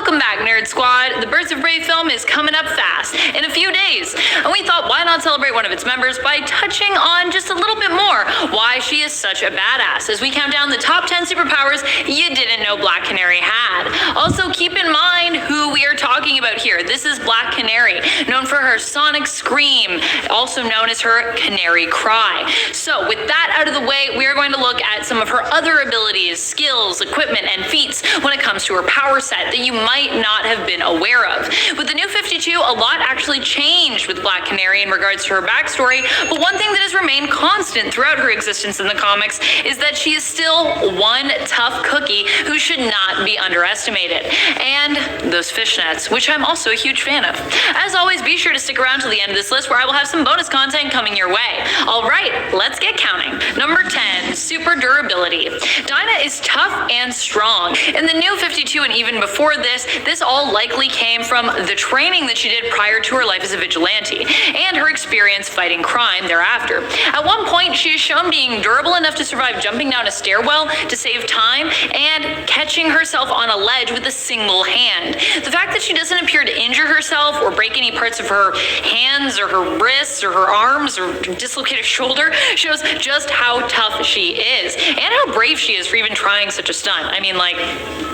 Welcome back, Nerd Squad. The Birds of Prey film is coming up fast, in a few days, and we thought why not celebrate one of its members by touching on just a little bit more why she is such a badass as we count down the top 10 superpowers you didn't know Black Canary had. Also, keep in mind who we are talking about here. This is Black Canary, known for her sonic scream, also known as her canary cry. So with that out of the way, we are going to look at some of her other abilities, skills, equipment, and feats when it comes to her power set that you might not have been aware of. With the New 52, a lot actually changed with Black Canary in regards to her backstory, but one thing that has remained constant throughout her existence in the comics is that she is still one tough cookie who should not be underestimated. And those fishnets, which I'm also a huge fan of. As always, be sure to stick around till the end of this list where I will have some bonus content coming your way. Alright, let's get counting. Number 10, super durability. Dinah is tough and strong. In the New 52 and even before this all likely came from the training that she did prior to her life as a vigilante, and her experience fighting crime thereafter. At one point, she is shown being durable enough to survive jumping down a stairwell to save time and catching herself on a ledge with a single hand. The fact that she doesn't appear to injure herself or break any parts of her hands or her wrists or her arms or dislocate a shoulder shows just how tough she is and how brave she is for even trying such a stunt. I mean, like,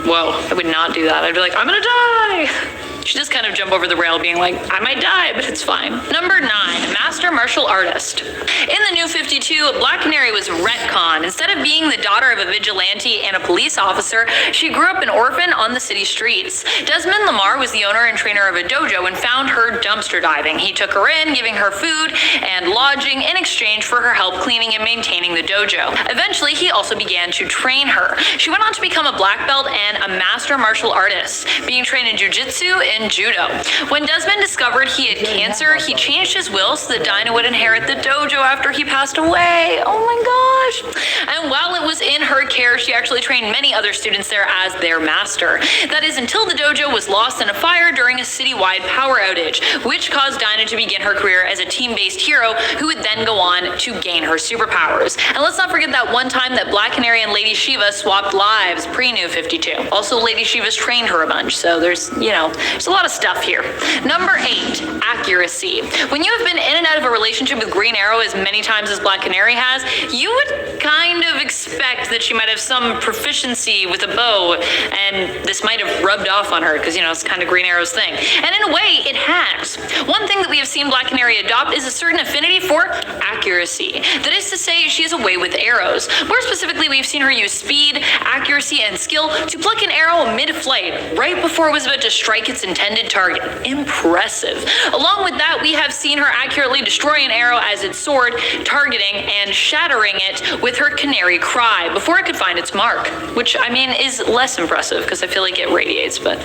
whoa, I would not do that. I'd be like, I'm gonna die. She just kind of jump over the rail being like, I might die, but it's fine. Number 9, Master Martial Artist. In the New 52, Black Canary was retconned. Instead of being the daughter of a vigilante and a police officer, she grew up an orphan on the city streets. Desmond Lamar was the owner and trainer of a dojo and found her dumpster diving. He took her in, giving her food and lodging in exchange for her help cleaning and maintaining the dojo. Eventually, he also began to train her. She went on to become a black belt and a master martial artist, being trained in jiu-jitsu and judo. When Desmond discovered he had cancer, he changed his will so that Dinah would inherit the dojo after he passed away. Oh my gosh. And while it was in her care, she actually trained many other students there as their master. That is until the dojo was lost in a fire during a citywide power outage, which caused Dinah to begin her career as a team-based hero who would then go on to gain her superpowers. And let's not forget that one time that Black Canary and Lady Shiva swapped lives pre-New 52. Also, Lady Shiva's trained her a bunch, so there's a lot of stuff here. Number 8, accuracy. When you have been in and out of a relationship with Green Arrow as many times as Black Canary has, you would kind of expect that she might have some proficiency with a bow, and this might have rubbed off on her because, it's kind of Green Arrow's thing. And in a way, it has. One thing that we have seen Black Canary adopt is a certain affinity for accuracy. That is to say, she has a way with arrows. More specifically, we've seen her use speed, accuracy, and skill to pluck an arrow mid-flight, right before it was about to strike its intended target. Impressive. Along with that, we have seen her accurately destroy an arrow as it soared, targeting and shattering it with her canary cry before it could find its mark, which is less impressive because I feel like it radiates, but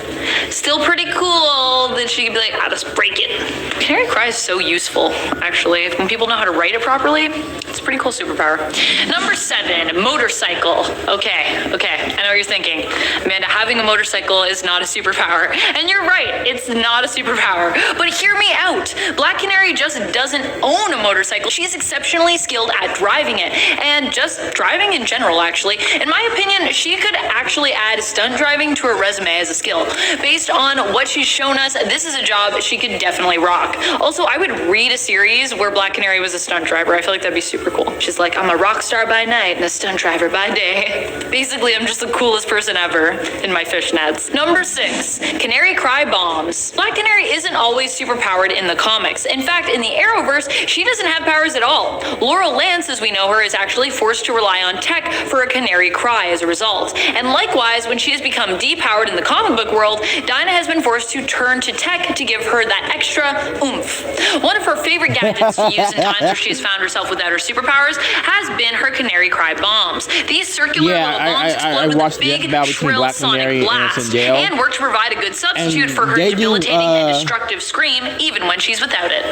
still pretty cool that she could be like, I'll just break it. Canary cry is so useful, actually. When people know how to write it properly, it's a pretty cool superpower. Number 7, motorcycle. Okay, I know what you're thinking. Amanda, having a motorcycle is not a superpower. And you're right, it's not a superpower. But hear me out. Black Canary just doesn't own a motorcycle. She's exceptionally skilled at driving it. And just driving in general, actually. In my opinion, she could actually add stunt driving to her resume as a skill. Based on what she's shown us, this is a job she could definitely rock. Also, I would read a series where Black Canary was a stunt driver. I feel like that'd be super cool. She's like, I'm a rock star by night and a stunt driver by day. Basically, I'm just the coolest person ever in my fishnets. Number 6, Canary Cry bombs. Black Canary isn't always super powered in the comics. In fact, in the Arrowverse, she doesn't have powers at all. Laurel Lance, as we know her, is actually forced to rely on tech for a canary cry as a result. And likewise, when she has become depowered in the comic book world, Dinah has been forced to turn to tech to give her that extra oomph. One of her favorite gadgets to use in times where she's found herself without her superpowers has been her canary cry bombs. These circular little bombs explode with a big, shrill sonic blast and work to provide a good substitute for her debilitating and destructive scream even when she's without it.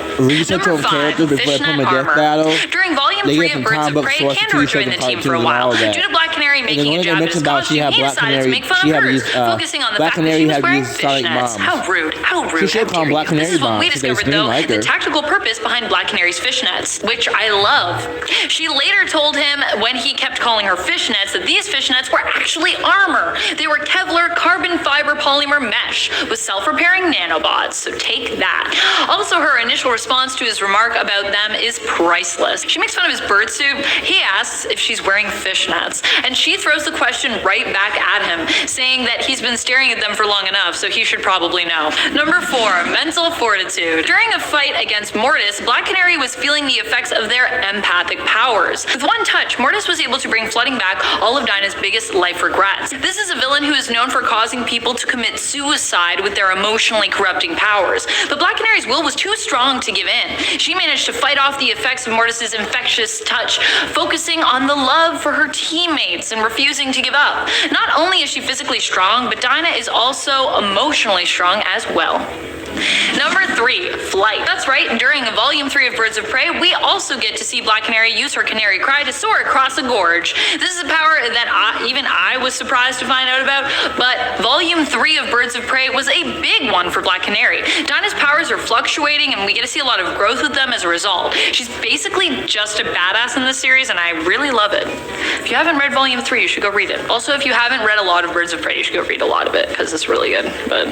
Number 5, fishnet armor. During Volume 3 of Birds of Prey, Candor joined the team for a while. Due to Black Canary making a job in his costume, he decided to make fun of hers, focusing on the fact that she was wearing fishnets. How rude, how rude, how dare you. This is when we discovered, though, the tactical purpose behind Black Canary's fishnets, which I love. She later told him when he kept calling her fishnets that these fishnets were actually armor. They were Kevlar carbon fiber polymer mesh with self-repairing nanobots, so take that. Also, her initial response to his remark about them is priceless. She makes fun of his bird suit. He asks if she's wearing fishnets, and she throws the question right back at him, saying that he's been staring at them for long enough, so he should probably know. Number 4, mental fortitude. During a fight against Mortis, Black Canary was feeling the effects of their empathic powers. With one touch, Mortis was able to bring flooding back all of Dinah's biggest life regrets. This is a villain who is known for causing people to commit suicide with their emotionally corrupting powers, but Black Canary's will was too strong to give in. She managed to fight off the effects of Mortis's infectious touch, focusing on the love for her teammates and refusing to give up. Not only is she physically strong, but Dinah is also emotionally strong as well. Number 3, flight. That's right, during Volume 3 of Birds of Prey, we also get to see Black Canary use her canary cry to soar across a gorge. This is a power that even I was surprised to find out about, but Volume 3 of Birds of Prey was a big one for Black Canary. Dinah's powers are fluctuating, and we get to see a lot of growth with them as a result. She's basically just a badass in this series, and I really love it. If you haven't read Volume 3, you should go read it. Also, if you haven't read a lot of Birds of Prey, you should go read a lot of it, because it's really good, but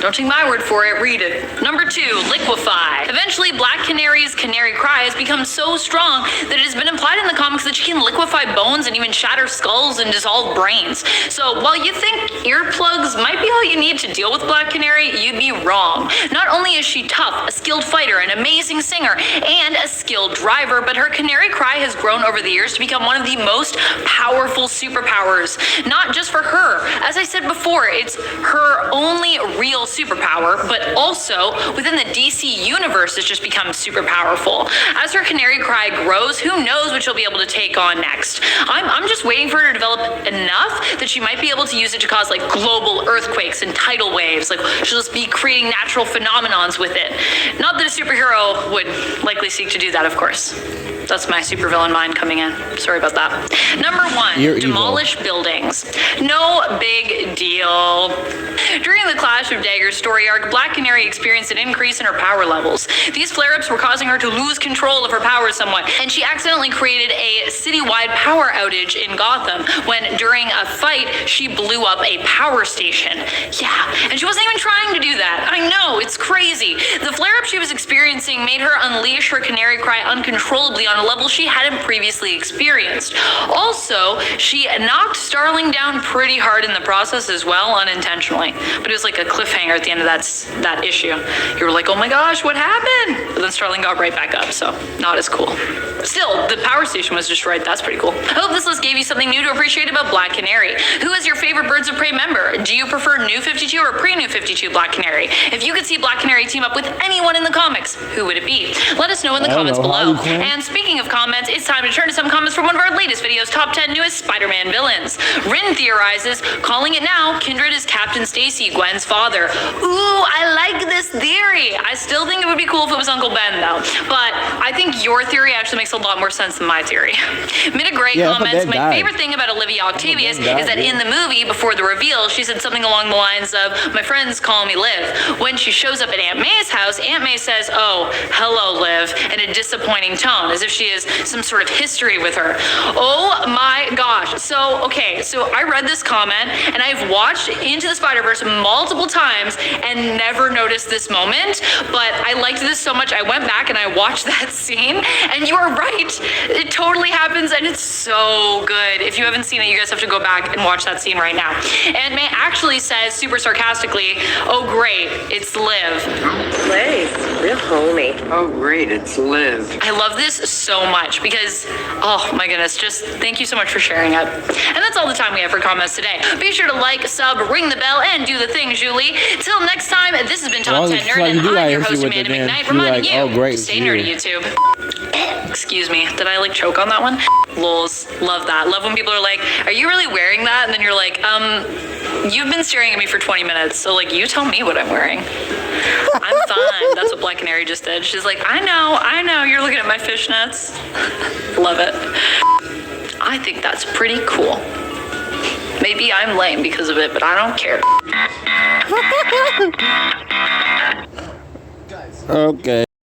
don't take my word for it, read it. Number 2, liquefy. Eventually, Black Canary's canary cry has become so strong that it has been implied in the comics that she can liquefy bones and even shatter skulls and dissolve brains. So while you think earplugs might be all you need to deal with Black Canary, you'd be wrong. Not only is she tough, a skilled fighter, an amazing singer, and a skilled driver, but her canary cry has grown over the years to become one of the most powerful superpowers. Not just for her. As I said before, it's her only real superpower, but also within the DC universe it's just become super powerful. As her canary cry grows, who knows what she'll be able to take on next. I'm just waiting for her to develop enough that she might be able to use it to cause like global earthquakes and tidal waves. Like she'll just be creating natural phenomenons with it. Not that a superhero would likely seek to do that, of course. That's my supervillain mind coming in. Sorry about that. Number 1, demolish buildings. No big deal. During the Clash of Daggers story arc, Black Canary experienced an increase in her power levels. These flare-ups were causing her to lose control of her powers somewhat, and she accidentally created a citywide power outage in Gotham when, during a fight, she blew up a power station. Yeah, and she wasn't even trying to do that. I know, it's crazy. The flare-up she was experiencing made her unleash her canary cry uncontrollably on a level she hadn't previously experienced. Also, she knocked Starling down pretty hard in the process as well, unintentionally. But it was like a cliffhanger at the end of that issue. You were like, oh my gosh, what happened? But then Starling got right back up, so not as cool. Still, the power station was destroyed. That's pretty cool. I hope this list gave you something new to appreciate about Black Canary. Who is your favorite Birds of Prey member? Do you prefer New 52 or pre-New 52 Black Canary? If you could see Black Canary team up with anyone in the comics, who would it be? Let us know in the comments below. And speaking of comments, it's time to turn to some comments from one of our latest videos, Top 10 Newest Spider-Man Villains. Rin theorizes, calling it now, Kindred is Captain Stacy, Gwen's father. Ooh, I like this theory. I still think it would be cool if it was Uncle Ben, though. But I think your theory actually makes a lot more sense than my theory. Mida Gray comments, my favorite thing about Olivia Octavius is that in the movie, before the reveal, she said something along the lines of, my friends call me Liv. When she shows up at Aunt May's house, Aunt May says, oh, hello, Liv, in a disappointing tone, as if she has some sort of history with her. Oh my gosh. So I read this comment, and I've watched Into the Spider-Verse multiple times and never noticed this moment, but I liked this so much I went back and I watched that scene, and you are right. It totally happens, and it's so good. If you haven't seen it, you guys have to go back and watch that scene right now. Aunt May actually says, super sarcastically, oh great, it's Liv. Nice, real homie. Oh great, it's Liv. I love this so much because, oh my goodness, just thank you so much for sharing it. And that's all the time we have for comments today. Be sure to like, sub, ring the bell, and do the thing, Julie. Till next time, this has been Top 10 Nerd, and I'm your host, Amanda McKnight, reminding you to stay nerdy, YouTube. Excuse me, did I like choke on that one? Lols, love that. Love when people are like, are you really wearing that? And then you're like, you've been staring at me for 20 minutes, so like, you tell me what I'm wearing. I'm fine. That's what Black Canary just did. She's like, I know, you're looking at my fishnets. Love it. I think that's pretty cool. Maybe I'm lame because of it, but I don't care. Okay.